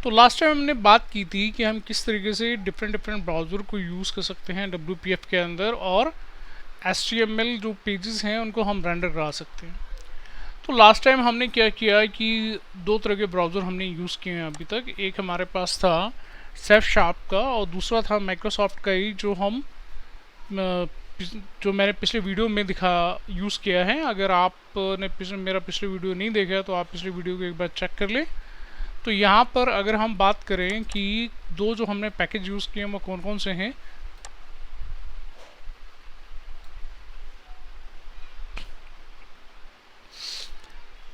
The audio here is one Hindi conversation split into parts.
तो लास्ट टाइम हमने बात की थी कि हम किस तरीके से डिफरेंट ब्राउज़र को यूज़ कर सकते हैं WPF के अंदर और HTML जो पेजेस हैं उनको हम रेंडर करा सकते हैं। तो लास्ट टाइम हमने क्या किया कि दो तरह के ब्राउज़र हमने यूज़ किए हैं अभी तक। एक हमारे पास था सेफ शार्प का और दूसरा था माइक्रोसॉफ्ट का ही, जो मैंने पिछले वीडियो में यूज़ किया है। अगर आपने मेरा पिछले वीडियो नहीं देखा तो आप पिछले वीडियो को एक बार चेक कर लें। तो यहाँ पर अगर हम बात करें कि दो जो हमने पैकेज यूज़ किए हैं वो कौन कौन से हैं,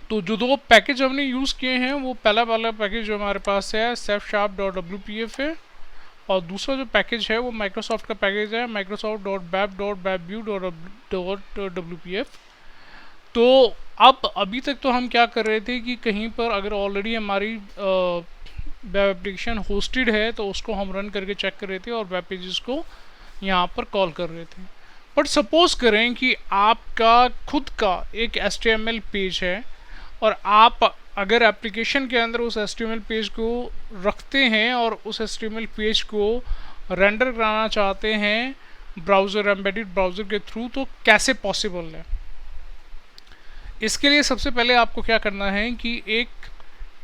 तो जो दो पैकेज हमने यूज़ किए हैं वो पहला वाला पैकेज जो हमारे पास है safsharp.wpf है, और दूसरा जो पैकेज है वो माइक्रोसॉफ्ट का पैकेज है microsoft.bab.babview.wpf। तो अब अभी तक तो हम क्या कर रहे थे कि कहीं पर अगर ऑलरेडी हमारी वेब एप्लीकेशन होस्टेड है तो उसको हम रन करके चेक कर रहे थे और वेब पेजेस को यहाँ पर कॉल कर रहे थे। बट सपोज करें कि आपका खुद का एक HTML पेज है और आप अगर एप्लीकेशन के अंदर उस HTML पेज को रखते हैं और उस HTML पेज को रेंडर कराना चाहते हैं ब्राउज़र, एम्बेडेड ब्राउज़र के थ्रू, तो कैसे पॉसिबल है? इसके लिए सबसे पहले आपको क्या करना है कि एक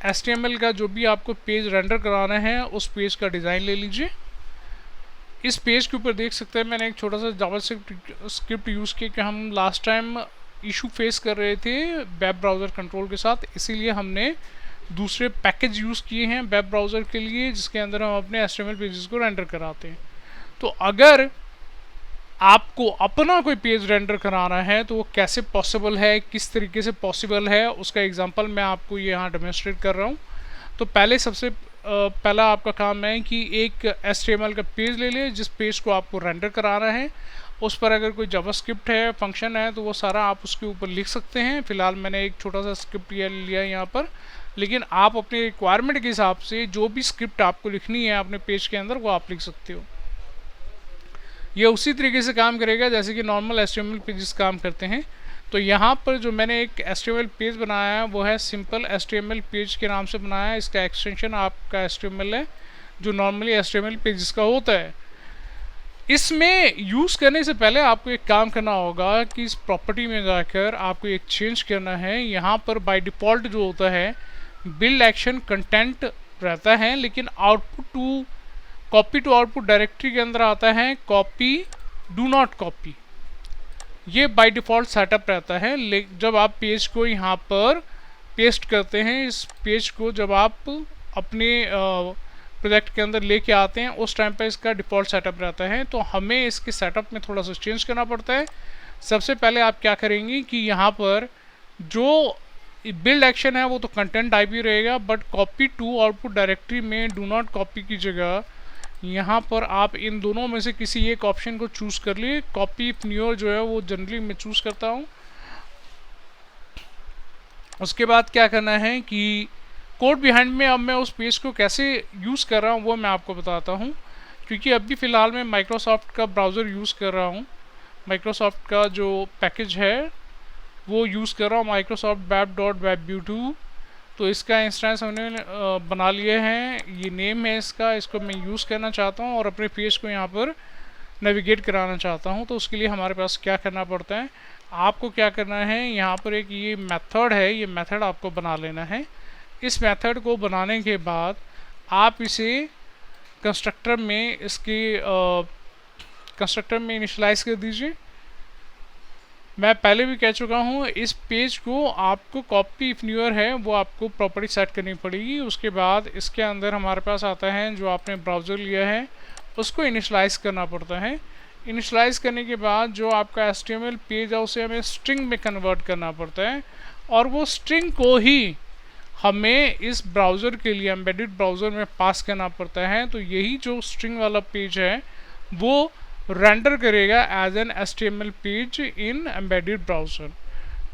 HTML का जो भी आपको पेज रेंडर कराना है उस पेज का डिज़ाइन ले लीजिए। इस पेज के ऊपर देख सकते हैं मैंने एक छोटा सा जावास्क्रिप्ट यूज़ किया कि हम लास्ट टाइम इशू फेस कर रहे थे वेब ब्राउज़र कंट्रोल के साथ, इसीलिए हमने दूसरे पैकेज यूज़ किए हैं वेब ब्राउज़र के लिए जिसके अंदर हम अपने HTML पेजेस को रेंडर कराते हैं। तो अगर आपको अपना कोई पेज रेंडर कराना है तो वो कैसे पॉसिबल है, किस तरीके से पॉसिबल है, उसका एग्जांपल मैं आपको यहाँ डेमोन्स्ट्रेट कर रहा हूँ। तो सबसे पहला आपका काम है कि एक HTML का पेज ले लें जिस पेज को आपको रेंडर कराना है। उस पर अगर कोई जावास्क्रिप्ट है, फंक्शन है, तो वो सारा आप उसके ऊपर लिख सकते हैं। फिलहाल मैंने एक छोटा सा स्क्रिप्ट लिया यहाँ पर, लेकिन आप अपने रिक्वायरमेंट के हिसाब से जो भी स्क्रिप्ट आपको लिखनी है अपने पेज के अंदर वो आप लिख सकते हो। ये उसी तरीके से काम करेगा जैसे कि नॉर्मल HTML पेजेस काम करते हैं। तो यहाँ पर जो मैंने एक HTML पेज बनाया है वो है सिंपल HTML पेज के नाम से बनाया है। इसका एक्सटेंशन आपका HTML है जो नॉर्मली HTML पेजेस का होता है। इसमें यूज़ करने से पहले आपको एक काम करना होगा कि इस प्रॉपर्टी में जाकर आपको एक चेंज करना है। यहाँ पर बाय डिफ़ॉल्ट जो होता है बिल्ड एक्शन कंटेंट रहता है, लेकिन कॉपी टू आउटपुट डायरेक्टरी के अंदर आता है कॉपी डू नॉट कॉपी। ये बाय डिफ़ॉल्ट सेटअप रहता है। जब आप पेज को यहाँ पर पेस्ट करते हैं, इस पेज को जब आप अपने प्रोजेक्ट के अंदर लेके आते हैं उस टाइम पर इसका डिफ़ॉल्ट सेटअप रहता है। तो हमें इसके सेटअप में थोड़ा सा चेंज करना पड़ता है। सबसे पहले आप क्या करेंगे कि यहाँ पर जो बिल्ड एक्शन है वो तो कंटेंट टाइप ही रहेगा, but copy to output directory में डू नॉट कॉपी की जगह यहाँ पर आप इन दोनों में से किसी एक ऑप्शन को चूज़ कर लिए। कॉपी न्यूअर जो है वो जनरली मैं चूज़ करता हूँ। उसके बाद क्या करना है कि कोड बिहाइंड में अब मैं उस पेज को कैसे यूज़ कर रहा हूँ वो मैं आपको बताता हूँ, क्योंकि अभी फ़िलहाल मैं माइक्रोसॉफ्ट का ब्राउज़र यूज़ कर रहा हूँ। माइक्रोसॉफ्ट का जो पैकेज है वो यूज़ कर रहा हूँ microsoft.bab.babview। तो इसका इंस्टेंस हमने बना लिए हैं, ये नेम है इसको मैं यूज़ करना चाहता हूँ और अपने पेज को यहाँ पर नेविगेट कराना चाहता हूँ। तो उसके लिए हमारे पास क्या करना पड़ता है, आपको क्या करना है, यहाँ पर एक ये मेथड है, ये मेथड आपको बना लेना है। इस मेथड को बनाने के बाद आप इसे कंस्ट्रक्टर में इनिशियलाइज़ कर दीजिए। मैं पहले भी कह चुका हूँ इस पेज को आपको कॉपी इफ न्यूअर है वो आपको प्रॉपर्टी सेट करनी पड़ेगी। उसके बाद इसके अंदर हमारे पास आता है जो आपने ब्राउज़र लिया है उसको इनिशियलाइज़ करना पड़ता है। इनिशियलाइज़ करने के बाद जो आपका HTML पेज है उसे हमें स्ट्रिंग में कन्वर्ट करना पड़ता है, और वो स्ट्रिंग को ही हमें इस ब्राउज़र के लिए एम्बेडेड ब्राउज़र में पास करना पड़ता है। तो यही जो स्ट्रिंग वाला पेज है वो रेंडर करेगा as an HTML page in embedded browser.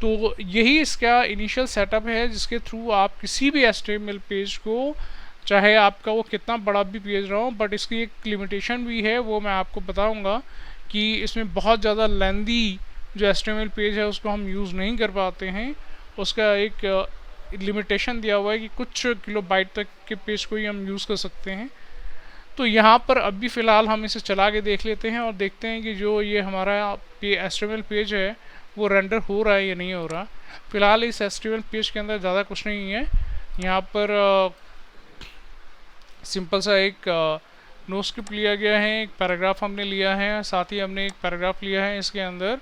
तो यही इसका इनिशियल सेटअप है जिसके थ्रू आप किसी भी HTML पेज को, चाहे आपका वो कितना बड़ा भी पेज रहा हो, बट इसकी एक लिमिटेशन भी है वो मैं आपको बताऊंगा कि इसमें बहुत ज़्यादा लेंदी जो HTML पेज है उसको हम यूज़ नहीं कर पाते हैं। उसका एक लिमिटेशन दिया हुआ है कि कुछ किलोबाइट तक के पेज को ही हम यूज़ कर सकते हैं। तो यहाँ पर अभी फ़िलहाल हम इसे चला के देख लेते हैं और देखते हैं कि जो ये हमारा HTML पेज है वो रेंडर हो रहा है या नहीं हो रहा। फ़िलहाल इस HTML पेज के अंदर ज़्यादा कुछ नहीं है। यहाँ पर सिंपल सा एक नो स्क्रिप्ट लिया गया है, एक पैराग्राफ हमने लिया है, साथ ही हमने एक पैराग्राफ लिया है इसके अंदर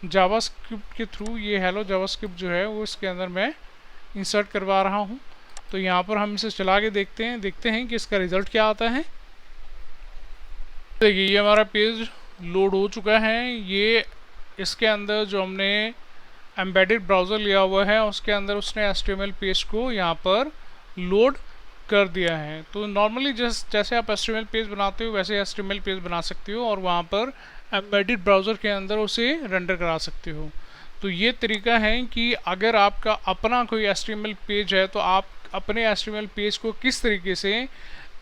जावास्क्रिप्ट के थ्रू। ये हेलो जावास्क्रिप्ट जो है वो इसके अंदर मैं इंसर्ट करवा रहा हूँ। तो यहाँ पर हम इसे चला के देखते हैं कि इसका रिज़ल्ट क्या आता है। देखिए ये हमारा पेज लोड हो चुका है। ये इसके अंदर जो हमने एम्बेडेड ब्राउज़र लिया हुआ है उसके अंदर उसने HTML पेज को यहाँ पर लोड कर दिया है। तो नॉर्मली जैसे आप HTML पेज बनाते हो वैसे HTML पेज बना सकते हो और वहाँ पर एम्बेडेड ब्राउज़र के अंदर उसे रेंडर करा सकते हो। तो ये तरीका है कि अगर आपका अपना कोई HTML पेज है तो आप अपने HTML पेज को किस तरीके से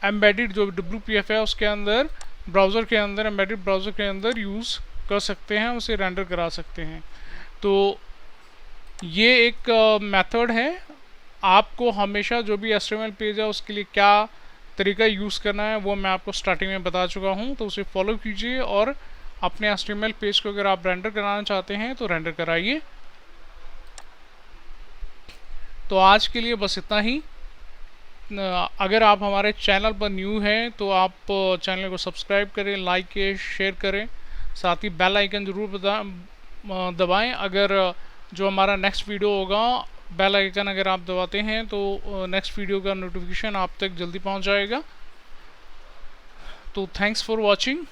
एम्बेडेड जो WPF है उसके अंदर ब्राउज़र के अंदर एम्बेडेड ब्राउज़र के अंदर यूज़ कर सकते हैं, उसे रेंडर करा सकते हैं। तो ये एक मेथड है। आपको हमेशा जो भी HTML पेज है उसके लिए क्या तरीका यूज़ करना है वो मैं आपको स्टार्टिंग में बता चुका हूँ। तो उसे फॉलो कीजिए और अपने HTML पेज को अगर आप रेंडर कराना चाहते हैं तो रेंडर कराइए। तो आज के लिए बस इतना ही। अगर आप हमारे चैनल पर न्यू हैं तो आप चैनल को सब्सक्राइब करें, लाइक करें, शेयर करें, साथ ही बेल आइकन ज़रूर दबाएं। अगर जो हमारा नेक्स्ट वीडियो होगा बेल आइकन अगर आप दबाते हैं तो नेक्स्ट वीडियो का नोटिफिकेशन आप तक जल्दी पहुंच जाएगा। तो थैंक्स फॉर वॉचिंग।